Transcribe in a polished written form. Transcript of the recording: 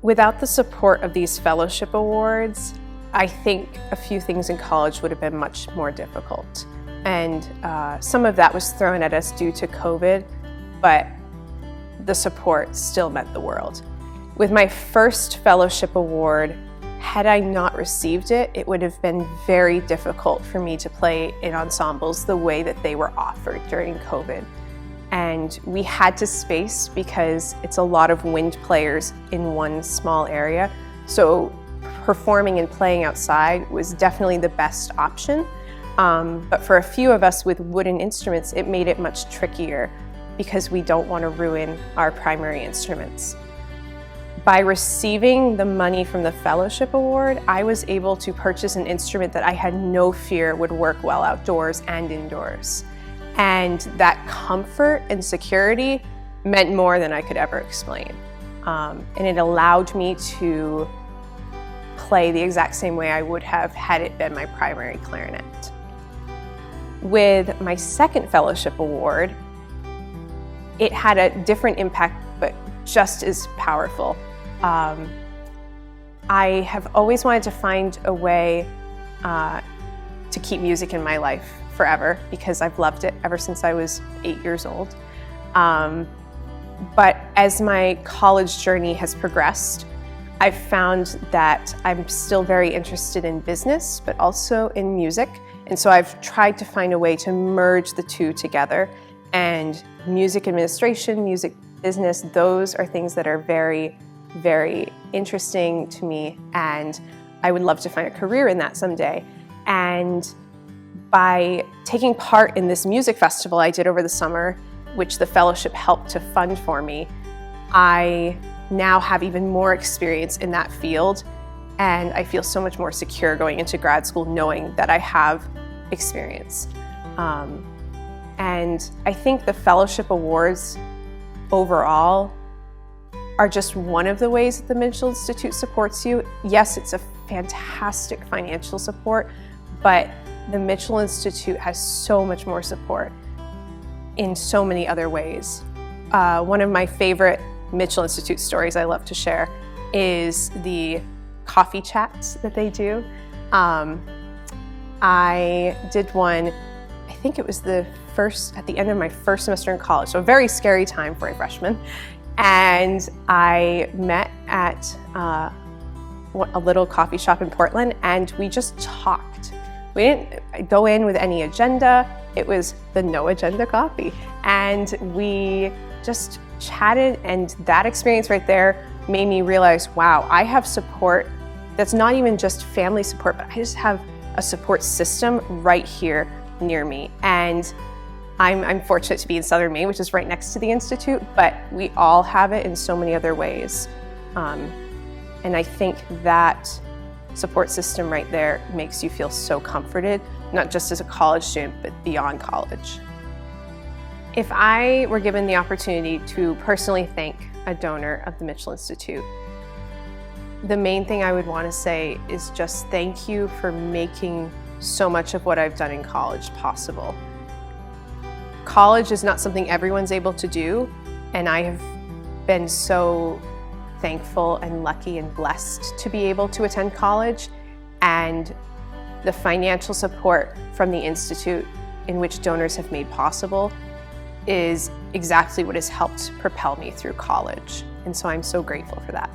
Without the support of these fellowship awards, I think a few things in college would have been much more difficult. And some of that was thrown at us due to COVID, but the support still meant the world. With my first fellowship award, had I not received it, it would have been very difficult for me to play in ensembles the way that they were offered during COVID. And we had to space because it's a lot of wind players in one small area. So performing and playing outside was definitely the best option. But for a few of us with wooden instruments, it made it much trickier because we don't want to ruin our primary instruments. By receiving the money from the fellowship award, I was able to purchase an instrument that I had no fear would work well outdoors and indoors. And that comfort and security meant more than I could ever explain. And it allowed me to play the exact same way I would have had it been my primary clarinet. With my second fellowship award, it had a different impact, but just as powerful. I have always wanted to find a way to keep music in my life forever because I've loved it ever since I was 8 years old. But as my college journey has progressed, I've found that I'm still very interested in business, but also in music. And so I've tried to find a way to merge the two together. And music administration, music business, those are things that are very, very interesting to me. And I would love to find a career in that someday. And by taking part in this music festival I did over the summer, which the fellowship helped to fund for me, I now have even more experience in that field, and I feel so much more secure going into grad school knowing that I have experience. And I think the fellowship awards overall are just one of the ways that the Mitchell Institute supports you. Yes, it's a fantastic financial support, but the Mitchell Institute has so much more support in so many other ways. One of my favorite Mitchell Institute stories I love to share is the coffee chats that they do. I did one, I think it was at the end of my first semester in college, so a very scary time for a freshman. And I met at a little coffee shop in Portland, and we just talked. We didn't go in with any agenda. It was the no agenda coffee. And we just chatted, and that experience right there made me realize, wow, I have support that's not even just family support, but I just have a support system right here near me. And I'm fortunate to be in Southern Maine, which is right next to the Institute, but we all have it in so many other ways. And I think that support system right there makes you feel so comforted, not just as a college student, but beyond college. If I were given the opportunity to personally thank a donor of the Mitchell Institute, the main thing I would want to say is just thank you for making so much of what I've done in college possible. College is not something everyone's able to do, and I have been so thankful and lucky and blessed to be able to attend college, and the financial support from the Institute, in which donors have made possible, is exactly what has helped propel me through college. And so I'm so grateful for that.